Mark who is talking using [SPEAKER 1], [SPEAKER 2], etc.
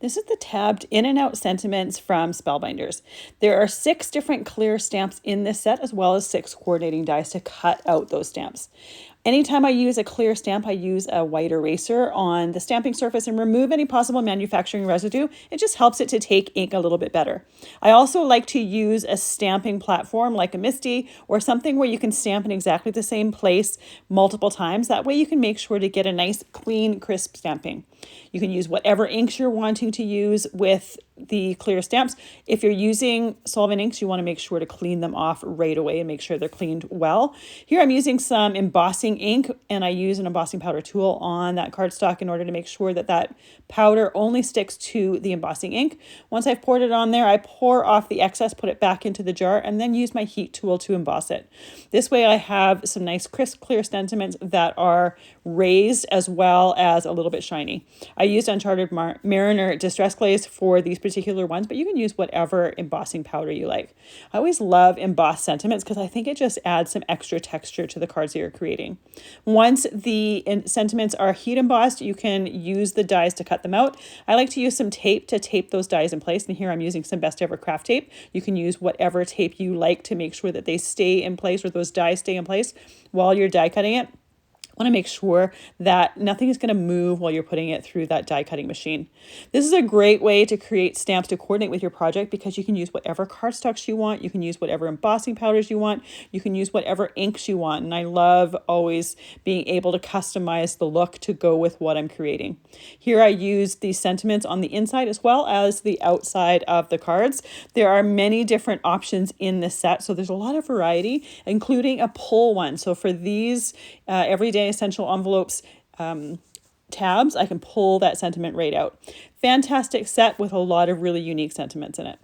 [SPEAKER 1] This is the tabbed in and out sentiments from Spellbinders. There are 6 different clear stamps in this set, as well as 6 coordinating dies to cut out those stamps. Anytime I use a clear stamp, I use a white eraser on the stamping surface and remove any possible manufacturing residue. It just helps it to take ink a little bit better. I also like to use a stamping platform like a Misty or something where you can stamp in exactly the same place multiple times. That way you can make sure to get a nice, clean, crisp stamping. You can use whatever inks you're wanting to use with the clear stamps. If you're using solvent inks, you want to make sure to clean them off right away and make sure they're cleaned well. Here I'm using some embossing ink, and I use an embossing powder tool on that cardstock in order to make sure that that powder only sticks to the embossing ink. Once I've poured it on there, I pour off the excess, put it back into the jar, and then use my heat tool to emboss it. This way I have some nice crisp, clear sentiments that are raised as well as a little bit shiny. I used Uncharted Mariner Distress Glaze for these particular ones, but you can use whatever embossing powder you like. I always love embossed sentiments because I think it just adds some extra texture to the cards that you're creating. Once the sentiments are heat embossed, you can use the dies to cut them out. I like to use some tape to tape those dies in place, and here I'm using some Best Ever Craft tape. You can use whatever tape you like to make sure that they stay in place, or those dies stay in place while you're die cutting it. Want to make sure that nothing is going to move while you're putting it through that die cutting machine. This is a great way to create stamps to coordinate with your project because you can use whatever cardstocks you want. You can use whatever embossing powders you want. You can use whatever inks you want. And I love always being able to customize the look to go with what I'm creating. Here I use these sentiments on the inside as well as the outside of the cards. There are many different options in this set, so there's a lot of variety, including a pull one. So for these everyday essential envelopes tabs, I can pull that sentiment right out. Fantastic set with a lot of really unique sentiments in it.